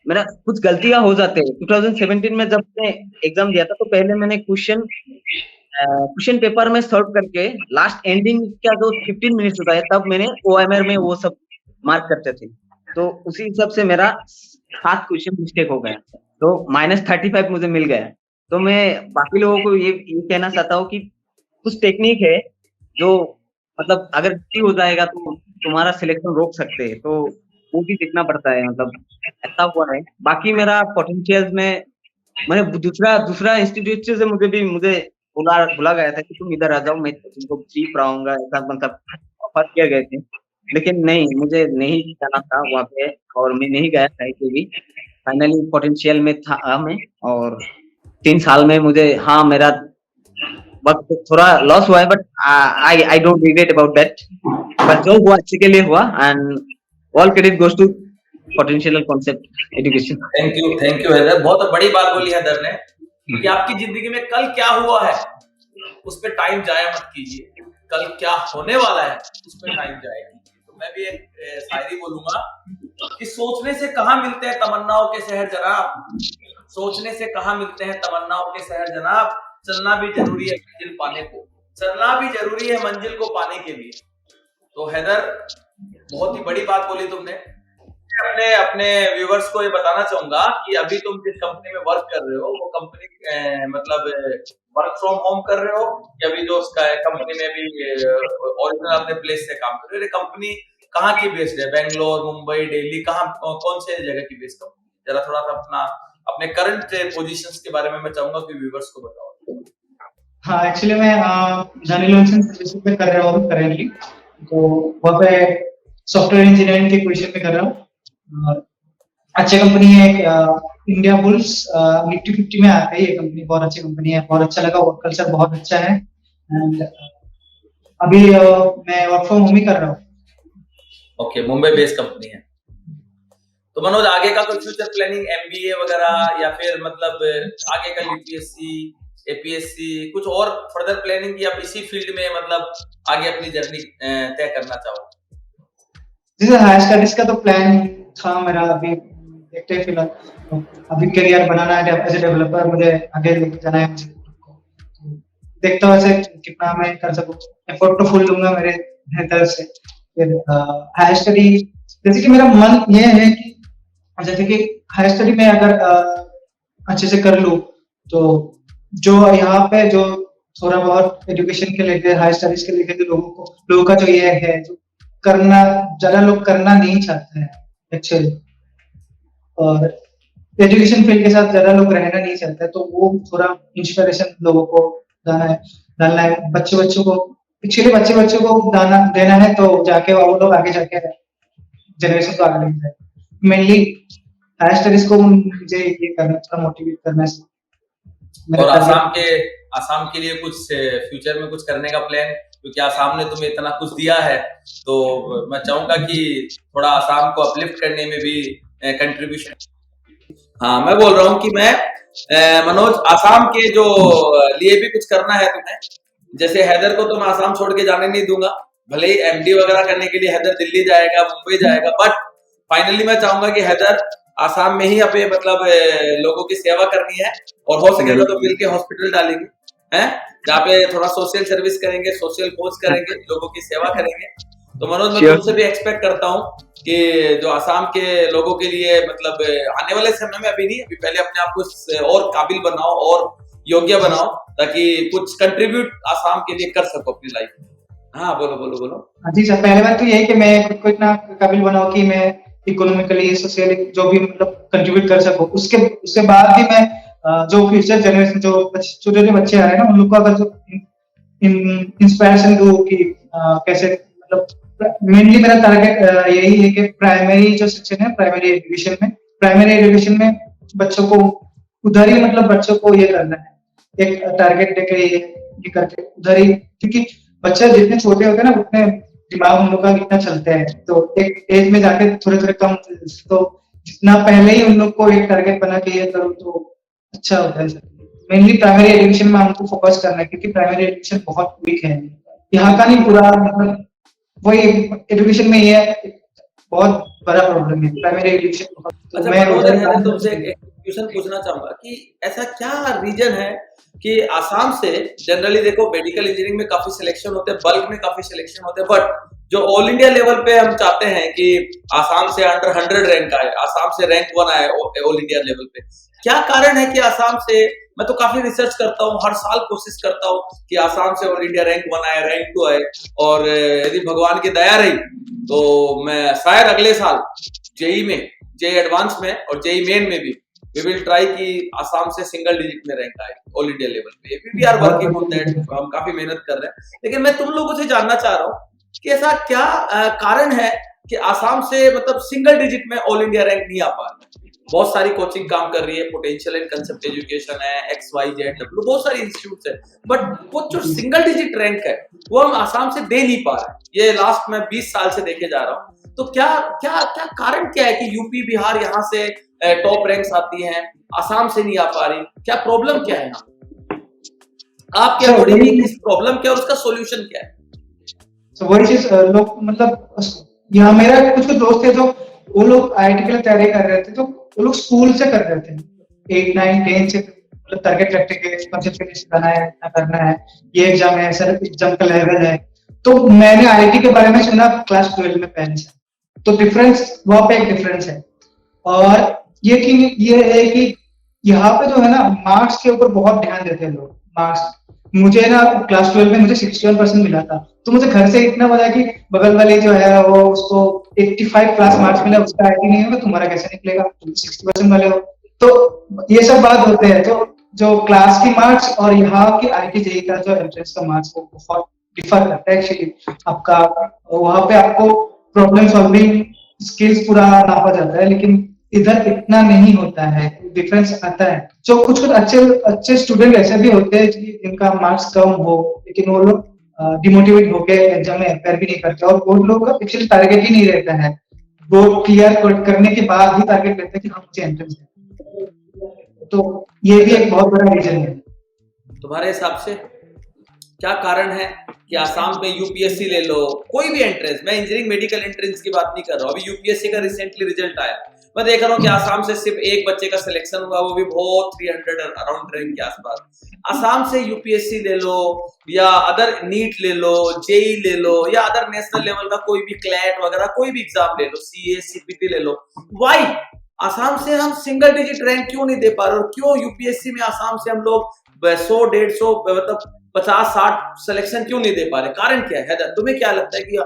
मेरा कुछ गलतियां हो जाते हैं। 2017 में जब मैं एग्जाम दिया था तो पहले मैंने क्वेश्चन पेपर में सॉल्व करके लास्ट एंडिंग का जो 15 मिनट्स होता है तब मैंने ओएमआर में वो सब मार्क करते थे। तो उसी हिसाब से मेरा 7 क्वेश्चन मिस्टेक हो गया, तो -35 मुझे मिल गया। तो मैं बाकी लोगों को ये कहना चाहता हूँ कि कुछ टेक्निक है जो मतलब अगर गलती हो जाएगा तो तुम्हारा सिलेक्शन रोक सकते हैं, तो वो भी देखना पड़ता है, मतलब ऐसा हुआ है। बाकी मेरा पोटेंशियल में मैंने दूसरा इंस्टीट्यूट से मुझे बुला गया था कि तुम इधर आ जाओ, मैं तुमको फ्री पढ़ाऊंगा, ऐसा मतलब ऑफर किए गए थे, लेकिन नहीं, मुझे नहीं जाना था वहाँ पे और मैं नहीं गया था इसे भी। फाइनली पोटेंशियल में था मैं, और 3 साल में मुझे हाँ मेरा वक्त थोड़ा लॉस हुआ है, but I don't regret about that. But जो हुआ अच्छे के लिए हुआ, and all credit goes to potential concept education. Thank you Haider, बहुत बड़ी बात बोली हैदर ने कि आपकी जिंदगी में कल क्या हुआ है उस पर टाइम जाया मत कीजिए, कल क्या होने वाला है उस पर टाइम जाया कीजिए। तो मैं भी एक शायरी बोलूंगा कि सोचने से कहाँ मिलते हैं तमन्नाओं के शहर जनाब, सोचने से कहाँ मिलते हैं तमन्नाओं के शहर जनाब, चलना भी जरूरी है मंजिल पाने को, चलना भी जरूरी है मंजिल को पाने के लिए। तो हैदर बहुत ही बड़ी बात बोली तुमने। अपने व्यूवर्स को ये बताना चाहूंगा कि अभी तुम जिस कंपनी में वर्क कर रहे हो वो कंपनी मतलब वर्क फ्रॉम होम कर रहे हो या अभी जो उसका कंपनी में भी ओरिजिनल अपने प्लेस से काम कर रहे हो? ये कंपनी कहाँ की बेस्ड है? बेंगलोर, मुंबई, दिल्ली, कहाँ कौन से जगह की बेस्ड कंपनी? जरा थोड़ा सा अपने करंट पोजीशंस के बारे में मैं चाहूंगा कि व्यूवर्स को बताओ। हाँ, एक्चुअली मैं जानी लॉन्सन सर्विसेज में कर रहा हूँ करेंटली, तो वहाँ पे सॉफ्टवेयर इंजीनियरिंग की पोजीशन पे कर रहा हूँ। अच्छी कंपनी है, इंडिया बुल्स निफ्टी 50 में आती है। ये कंपनी बहुत अच्छी कंपनी है, बहुत अच्छा लगा, वर्क कल्चर बहुत अच्छा है। एंड अभी मैं वर्क फ्रॉम होम ही कर रहा हूँ। ओके, मुंबई बेस्ड कंपनी है। तो मनोज, आगे का कोई फ्यूचर प्लानिंग, एमबीए वगैरह या फिर मतलब आगे का यूपीएससी, एपीएससी, कुछ और फर्दर प्लानिंग या इसी फील्ड में मतलब आगे अपनी जर्नी तय करना चाहो? जी सर, हायर स्टडीज का तो प्लान था मेरा, अभी देखते हैं फिलहाल। अभी करियर बनाना है एज ए डेवलपर, मुझे आगे लेके जाना है। देखता हूँ ऐसे कितना मैं कर सकूँ, एफर्ट तो फुल दूंगा मेरे तरफ से। फिर हायर स्टडी, जैसे कि मेरा मन ये है कि जैसे कि हायर स्टडी में अगर अच्छे से कर लूँ तो जो यहाँ पे जो थोड़ा बहुत एजुकेशन के लेके, हायर स्टडीज के लेके जो लोगों का जो ये है, जो करना ज्यादा लोग करना नहीं चाहते हैं एक्चुअली, और एजुकेशन फील्ड के साथ ज्यादा लोग रहना नहीं चाहते, तो वो थोड़ा इंस्पिरेशन लोगों को डालना है बच्चों को। एक्चुअली बच्चों को देना है, तो जाके वो लोग आगे जाके जनरेशन को आगे लेके जाए। मेनली हायर स्टडीज को मुझे ये करना, थोड़ा मोटिवेट करना है। और आसाम के लिए कुछ फ्यूचर में कुछ करने का प्लान? क्योंकि आसाम ने तुम्हें इतना कुछ दिया है, तो मैं चाहूंगा कि थोड़ा आसाम को अपलिफ्ट करने में भी कंट्रीब्यूशन। हाँ, मैं बोल रहा हूँ कि मैं मनोज, आसाम के जो लिए भी कुछ करना है तुम्हें। जैसे हैदर को तो मैं आसाम छोड़ के जाने नहीं दूंगा, भले ही एमडी वगैरह करने के लिए हैदर दिल्ली जाएगा, मुंबई जाएगा, बट फाइनली मैं चाहूंगा कि हैदर आसाम में ही अपने मतलब लोगों की सेवा करनी है, और हो सकेगा तो मिलके हॉस्पिटल डालेंगे हैं, जहाँ पे थोड़ा सोशल सर्विस करेंगे, सोशल कोच करेंगे, लोगों की सेवा करेंगे। तो मनोज, मैं तुमसे भी एक्सपेक्ट करता हूँ कि जो आसाम के लोगों के लिए मतलब आने वाले समय में, अभी नहीं, अभी पहले अपने आप को और काबिल बनाओ और योग्य बनाओ, ताकि कुछ कंट्रीब्यूट आसाम के लिए कर सको अपनी लाइफ में। हाँ, बोलो। जी सर, पहले बात तो ये है कि मैं खुद को इतना काबिल बनाऊं कि मैं इकोनॉमिकली, सोशली जो भी मतलब कंट्रीब्यूट कर सकूं। उसके बाद भी मैं जो फ्यूचर जनरेशन, जो छोटे बच्चे आ रहे हैं ना, उन लोग को अगर जो इंस्पिरेशन दूं कि कैसे, मतलब मेनली मेरा टारगेट यही है कि प्राइमरी जो सेक्शन है, प्राइमरी एजुकेशन में बच्चों को उधर ही, मतलब बच्चों को ये करना है, एक टारगेट लेके ये करके उधर ही, क्योंकि बच्चे जितने छोटे होते हैं ना उतने दिमाग उन लोग का इतना चलते हैं, तो एक एज में जाके थोड़े थोड़े कम, तो जितना पहले ही उन लोग को एक टारगेट बना के ये करो तो अच्छा होता है। मेनली प्राइमरी एजुकेशन में हमको फोकस करना है, क्योंकि प्राइमरी एजुकेशन बहुत वीक है यहाँ का, नहीं पूरा, मतलब वही एजुकेशन में ये बहुत बड़ा प्रॉब्लम है प्राइमरी एजुकेशन। तो अच्छा मैं मनोज, उधर मैं तुमसे एक क्वेश्चन पूछना चाहूंगा कि ऐसा क्या रीजन है कि आसाम से, जनरली देखो मेडिकल इंजीनियरिंग में काफी सिलेक्शन होते हैं, बल्क में काफी सिलेक्शन होते हैं, बट जो ऑल इंडिया लेवल पे हम चाहते हैं कि आसाम से अंडर 100 रैंक आए, आसाम से रैंक 1 आए ऑल इंडिया लेवल पे, क्या कारण है कि आसाम से, मैं तो काफी रिसर्च करता हूँ, हर साल कोशिश करता हूँ कि आसाम से ऑल इंडिया रैंक 1 आए, रैंक 2 आए, और यदि भगवान की दया रही तो मैं शायद अगले साल जेई में, जेई एडवांस में और जेई मेन में भी वी विल ट्राई कि आसाम से सिंगल डिजिट में रैंक आए ऑल इंडिया लेवल पे। We are working on that, हम काफी मेहनत कर रहे हैं। लेकिन मैं तुम लोगों से जानना चाह रहा हूँ कि ऐसा क्या कारण है कि आसाम से मतलब सिंगल डिजिट में ऑल इंडिया रैंक नहीं आ पा रहा। बहुत सारी कोचिंग काम कर रही है, पोटेंशियल एंड कंसेप्ट एजुकेशन है, XYZ बहुत सारी इंस्टीट्यूट है, बट वो जो सिंगल डिजिट रैंक है वो हम आसाम से दे नहीं पा रहे। ये लास्ट में 20 साल से देखे जा रहा हूँ। तो क्या क्या क्या कारण क्या है कि यूपी बिहार यहाँ से टॉप रैंक्स आती हैं, आसाम से नहीं आ पा रही? क्या प्रॉब्लम क्या है यहाँ आपके अकॉर्डिंग? इस प्रॉब्लम क्या है, उसका सॉल्यूशन क्या है? वही चीज लोग, मतलब यहाँ मेरा कुछ दोस्त थे जो वो लोग IIT के लिए तैयारी कर रहे थे, तो वो लोग स्कूल से कर रहे थे, 8, 9, 10 से, मतलब टारगेट रखते के कॉन्सेप्ट करना है, इतना करना है, ये एग्जाम है, सर एग्जाम का लेवल है। तो मैंने IIT के बारे में सुना क्लास 12 में पहले से, तो डिफरेंस वहाँ पे एक डिफरेंस है। और ये है कि यहाँ पे जो है ना मार्क्स के ऊपर बहुत ध्यान देते हैं लोग। मार्क्स, मुझे ना क्लास 12 में मुझे 61% मिला था, तो मुझे घर से इतना पता कि बगल वाले जो है वो उसको 85 क्लास मार्क्स मिला, उसका IIT नहीं होगा, तुम्हारा कैसे निकलेगा, तुम 60% वाले हो। तो ये सब बात होते हैं। तो जो क्लास की मार्क्स और यहाँ की IIT JEE का जो एंट्रेंस का मार्क्स वो बहुत डिफर करता है एक्चुअली। आपका वहाँ पे आपको प्रॉब्लम सॉल्विंग स्किल्स पूरा नापा जाता है, लेकिन इधर इतना नहीं होता है, डिफरेंस आता है। जो कुछ अच्छे स्टूडेंट ऐसे भी होते हैं जिनका मार्क्स कम हो, लेकिन वो लोग डिमोटिवेट होकर एग्जाम में अपेयर भी नहीं करते, और वो लोग का एक्चुअली टारगेट ही नहीं रहता है, वो क्लियर करने के बाद ही टारगेट रहता है कि हाँ मुझे एंट्रेंस है। तो ये भी एक बहुत बड़ा रीजन है। तुम्हारे हिसाब से क्या कारण है कि आसाम में यूपीएससी ले लो, कोई भी एंट्रेंस, मैं इंजीनियरिंग मेडिकल एंट्रेंस की बात नहीं कर रहा हूँ, अभी यूपीएससी का रिसेंटली रिजल्ट आया, मैं देख रहा हूँ कि आसाम से सिर्फ एक बच्चे का सिलेक्शन हुआ, वो भी बहुत 300 अराउंड रैंक के आसपास। आसाम से यूपीएससी ले लो या अदर नीट ले लो, जेई ले लो, या अदर नेशनल लेवल का कोई भी क्लैट वगैरह कोई भी एग्जाम ले लो, CA CPT ले लो, वाई आसाम से हम सिंगल डिजिट रैंक क्यों नहीं दे पा रहे? और क्यों यूपीएससी में आसाम से हम लोग 100, 150 मतलब 50-60 सिलेक्शन क्यों नहीं दे पा रहे? कारण क्या है? हैदर, तुम्हें क्या लगता है कि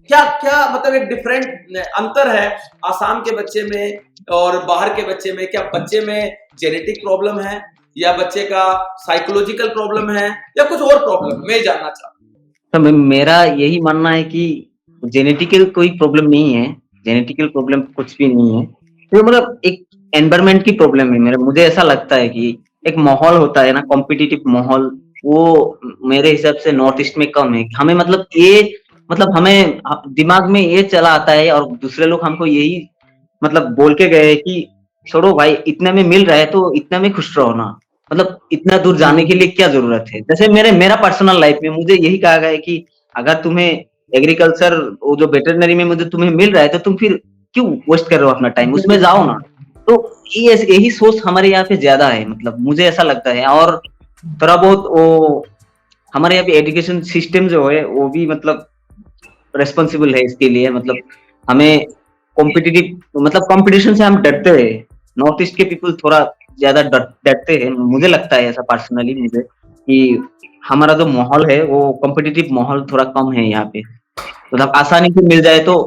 क्या क्या मतलब एक डिफरेंट अंतर है आसाम के बच्चे में और बाहर के बच्चे में? क्या बच्चे में जेनेटिक प्रॉब्लम है, या बच्चे का साइकोलॉजिकल प्रॉब्लम है, या कुछ और प्रॉब्लम? मैं जानना चाहता हूँ। तो मेरा यही मानना है कि जेनेटिकल कोई प्रॉब्लम नहीं है, जेनेटिकल प्रॉब्लम कुछ भी नहीं है, तो मतलब एक एनवायरमेंट की प्रॉब्लम है। मुझे ऐसा लगता है कि एक माहौल होता है ना, कॉम्पिटिटिव माहौल, वो मेरे हिसाब से नॉर्थ ईस्ट में कम है। हमें मतलब ये, मतलब हमें दिमाग में ये चला आता है, और दूसरे लोग हमको यही मतलब बोल के गए कि छोड़ो भाई, इतने में मिल रहा है तो इतना में खुश रहो ना, मतलब इतना दूर जाने के लिए क्या जरूरत है। जैसे मेरा पर्सनल लाइफ में मुझे यही कहा गया है कि अगर तुम्हें एग्रीकल्चर, वो जो वेटरनरी में मुझे तुम्हें मिल रहा है, तो तुम फिर क्यों वेस्ट कर रहे हो अपना टाइम, उसमें जाओ ना। तो यही सोच हमारे यहाँ पे ज्यादा है, मतलब मुझे ऐसा लगता है। और थोड़ा बहुत वो हमारे यहाँ पे एजुकेशन सिस्टम जो है वो भी मतलब रेस्पॉन्सिबल है इसके लिए। मतलब हमें कॉम्पिटिटिव, मतलब कंपटीशन से हम डरते हैं। नॉर्थ ईस्ट के पीपल थोड़ा ज्यादा डरते हैं, मुझे लगता है ऐसा पर्सनली मुझे, कि हमारा जो माहौल है वो कॉम्पिटिटिव माहौल थोड़ा कम है यहाँ पे। मतलब आसानी से मिल जाए तो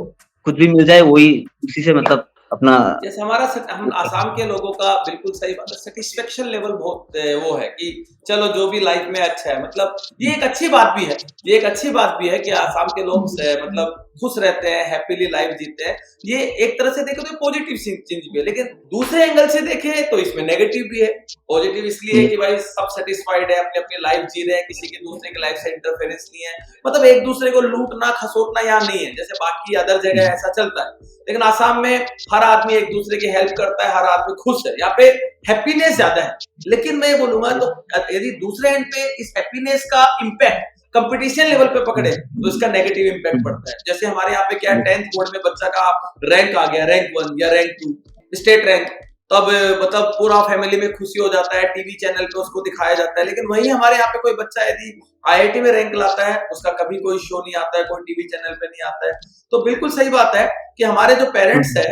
कुछ भी मिल जाए, वही उसी से मतलब अपना। जैसे हम आसाम के लोगों का बिल्कुल सही बात है, सेटिस्फेक्शन लेवल बहुत वो है कि चलो जो भी लाइफ में अच्छा है, मतलब ये एक अच्छी बात भी है, ये एक अच्छी बात भी है कि आसाम के लोग मतलब खुश रहते हैं, हैप्पीली लाइफ जीते हैं। ये एक तरह से देखें तो पॉजिटिव चीज भी है, लेकिन दूसरे एंगल से देखें तो इसमें नेगेटिव भी है। पॉजिटिव इसलिए कि भाई सब सेटिस्फाइड है, अपनी अपनी लाइफ जी रहे हैं, किसी के दूसरे की लाइफ से इंटरफेरेंस नहीं है, मतलब एक दूसरे को लूटना खसोटना यहाँ नहीं है, जैसे बाकी अदर जगह ऐसा चलता है। लेकिन आसाम में हर आदमी एक दूसरे की हेल्प करता है, हर आदमी खुश है, यहाँ पे हैप्पीनेस ज्यादा है। लेकिन मैं ये बोलूंगा तो यदि दूसरे एंड पे इस हैप्पीनेस का इम्पैक्ट कंपटीशन लेवल पे पकड़े तो इसका नेगेटिव इम्पैक्ट पड़ता है। जैसे हमारे यहाँ पे क्या है, 10th बोर्ड में बच्चा का रैंक आ गया, रैंक 1 या रैंक 2 स्टेट रैंक, तब मतलब पूरा फैमिली में खुशी हो जाता है, टीवी चैनल पे उसको दिखाया जाता है। लेकिन वही हमारे यहाँ पे कोई बच्चा यदि IIT में रैंक लाता है, उसका कभी कोई शो नहीं आता है, कोई टीवी चैनल पे नहीं आता है। तो बिल्कुल सही बात है कि हमारे जो पेरेंट्स है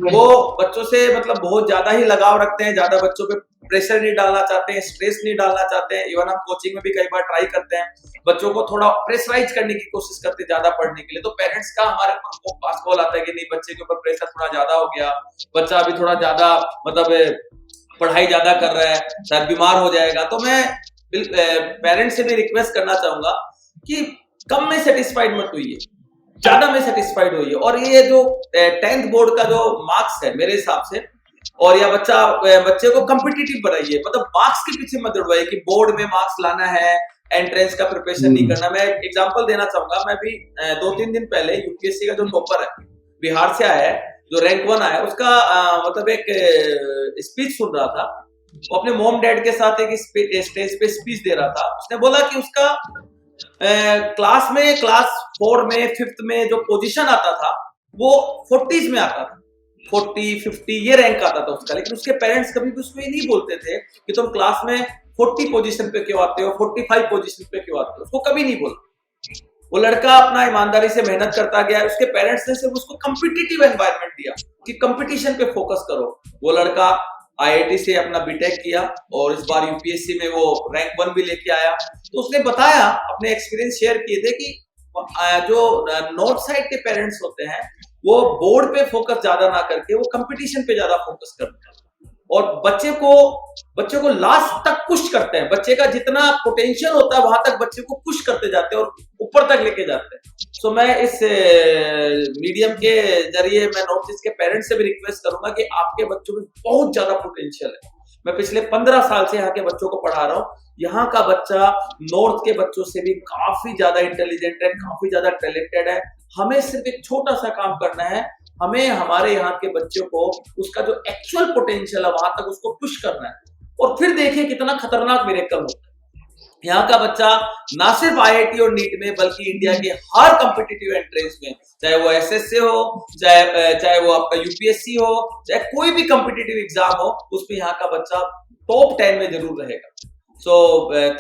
वो बच्चों से मतलब बहुत ज्यादा ही लगाव रखते हैं, ज्यादा बच्चों पे प्रेशर नहीं डालना चाहते हैं, स्ट्रेस नहीं डालना चाहते हैं। इवन हम कोचिंग में भी कई बार ट्राई करते हैं, बच्चों को थोड़ा प्रेशराइज करने की कोशिश करते हैं ज्यादा पढ़ने के लिए। तो पेरेंट्स का हमारे पास कॉल आता है कि नहीं, बच्चे के ऊपर प्रेशर थोड़ा ज्यादा हो गया, बच्चा अभी थोड़ा ज्यादा मतलब पढ़ाई ज्यादा कर रहा है, शायद बीमार हो जाएगा। तो मैं पेरेंट्स से भी रिक्वेस्ट करना चाहूंगा कि कम में सेटिस्फाइड मत होइए, ज्यादा में सेटिस्फाइड होइए। और ये जो 10th बोर्ड का जो मार्क्स है मेरे हिसाब से, और या बच्चे को कम्पिटिटिव बनाइए, मतलब मार्क्स के पीछे मत दौड़वाइए कि बोर्ड में मार्क्स लाना है, एंट्रेंस का प्रिपरेशन नहीं करना। मैं एग्जांपल देना चाहूंगा, मैं भी 2-3 दिन पहले यूपीएससी का जो टॉपर है, बिहार से आया है, जो रैंक 1 आया, उसका मतलब एक स्पीच सुन रहा था। वो अपने मॉम डैड के साथ एक स्टेज पे स्पीच दे रहा था। उसने बोला कि उसका क्लास 4 में 5th में जो पोजीशन आता था वो 40s में आता था, 40, 50 ये रैंक आता था उसका। लेकिन उसके पेरेंट्स कभी भी उसको ये नहीं बोलते थे कि तुम क्लास में 40 पोजीशन पे क्यों आते हो, 45 पोजीशन पे क्यों आते हो, उसको कभी नहीं बोला। वो लड़का अपना ईमानदारी से मेहनत करता गया, उसके पेरेंट्स ने सिर्फ उसको कम्पिटिटिव एनवायरनमेंट दिया कि कंपटीशन पे फोकस करो। वो लड़का IIT से अपना बीटेक किया और इस बार यूपीएससी में वो रैंक 1 भी लेके आया। तो उसने बताया, अपने एक्सपीरियंस शेयर किए थे कि जो नॉर्थ साइड के पेरेंट्स होते हैं वो बोर्ड पे फोकस ज्यादा ना करके वो कंपटीशन पे ज्यादा फोकस करते हैं और बच्चे को लास्ट तक पुश करते हैं। बच्चे का जितना पोटेंशियल होता है वहां तक बच्चे को पुश करते जाते हैं और ऊपर तक लेके जाते हैं। सो मैं इस मीडियम के जरिए मैं नॉर्थ ईस्ट के पेरेंट्स से भी रिक्वेस्ट करूंगा कि आपके बच्चों में बहुत ज्यादा पोटेंशियल है। मैं पिछले 15 साल से यहाँ के बच्चों को पढ़ा रहा हूँ। यहाँ का बच्चा नॉर्थ के बच्चों से भी काफी ज्यादा इंटेलिजेंट है, काफी ज्यादा टैलेंटेड है। हमें सिर्फ एक छोटा सा काम करना है, हमें हमारे यहाँ के बच्चों को उसका जो एक्चुअल पोटेंशियल है वहां तक उसको पुश करना है और फिर देखिए कितना खतरनाक मिरेकल होता है। यहाँ का बच्चा ना सिर्फ IIT और नीट में बल्कि इंडिया के हर कॉम्पिटिटिव एंट्रेंस में, चाहे वो SSC हो, चाहे वो आपका UPSC हो, चाहे कोई भी कॉम्पिटिटिव एग्जाम हो, उसमें यहाँ का बच्चा टॉप 10 में जरूर रहेगा। So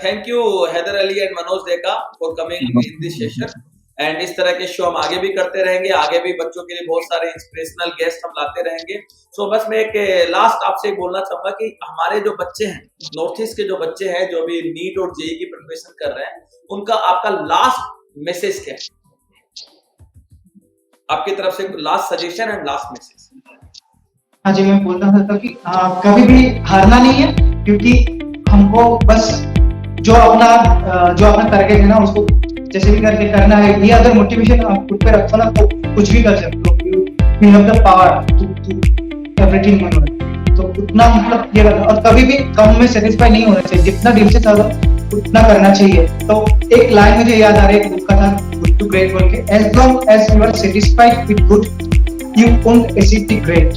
thank you Haider Ali and Manoj Deka for coming in this session. एंड इस तरह के शो हम आगे भी करते रहेंगे, आगे भी बच्चों के लिए बहुत सारे इंस्पिरेशनल गेस्ट हम लाते रहेंगे। सो बस मैं एक लास्ट आपसे बोलना चाहूंगा कि हमारे जो बच्चे हैं, नॉर्थ ईस्ट के जो बच्चे हैं जो भी नीट और जेईई की प्रिपरेशन कर रहे हैं, उनका आपका लास्ट मैसेज क्या है? आपकी तरफ से last suggestion and last message. हाँ जी, मैं बोलना चाहता हूँ कि कभी भी हारना नहीं है, क्योंकि हमको बस जो अपना टारगेट है ना उसको जैसे भी करके करना है। ये अगर मोटिवेशन आप खुद पे रखो ना तो कुछ भी कर सकते हो। You have the power to everything in life. तो उतना मतलब ये करना, और कभी भी कम में सेटिस्फाई नहीं होना चाहिए, जितना दिल से चाहो उतना करना चाहिए। तो एक लाइन मुझे याद आ रही है, बुक का था गुड टू ग्रेट बोल के, as long as you are satisfied with good you won't achieve the great.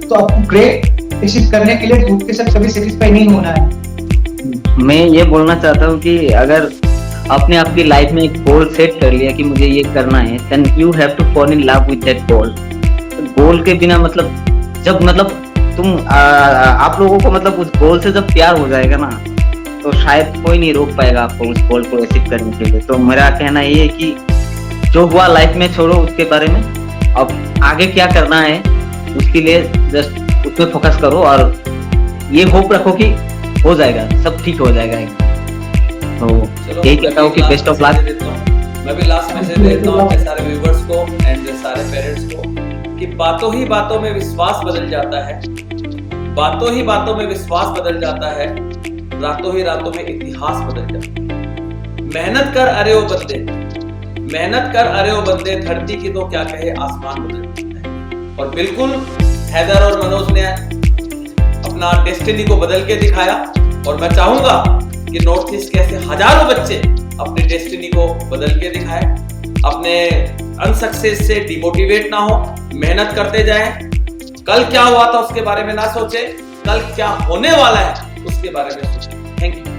तो आपको ग्रेट अचीव करने के लिए गुड के साथ कभी सेटिस्फाई नहीं होना है। मैं ये बोलना चाहता हूँ कि अगर आपने आपकी लाइफ में एक गोल सेट कर लिया कि मुझे ये करना है, then you have to fall in love with that goal। गोल के बिना जब तुम आप लोगों को मतलब उस गोल से जब प्यार हो जाएगा ना, तो शायद कोई नहीं रोक पाएगा आपको उस गोल को अचीव करने के लिए। तो मेरा कहना ये है कि जो हुआ लाइफ में छोड़ो उसके बारे में, अब आगे क्या करना है उसके लिए जस्ट उसमें फोकस करो और ये होप रखो कि हो जाएगा, सब ठीक हो जाएगा। तो यही कहता हूँ कि बेस्ट ऑफ लक। मैं भी लास्ट मैसेज देता हूँ अपने सारे व्यूअर्स को एंड सारे पेरेंट्स को कि बातों ही बातों में विश्वास बदल जाता है, बातों ही बातों में विश्वास बदल जाता है, रातों ही रातों में इतिहास बदल जाता है। मेहनत कर अरे ओ बंदे, मेहनत कर अरे ओ बंदे, धरती की तो क्या कहे आसमान बदल जाता है। और बिल्कुल हैदर और मनोज ने अपना डेस्टिनी को बदल के दिखाया और मैं चाहूंगा कि नॉर्थ ईस्ट के ऐसे हजारों बच्चे अपने डेस्टिनी को बदल के दिखाएं, अपने अनसक्सेस से डिमोटिवेट ना हो, मेहनत करते जाएं। कल क्या हुआ था उसके बारे में ना सोचे, कल क्या होने वाला है उसके बारे में सोचें। Thank you.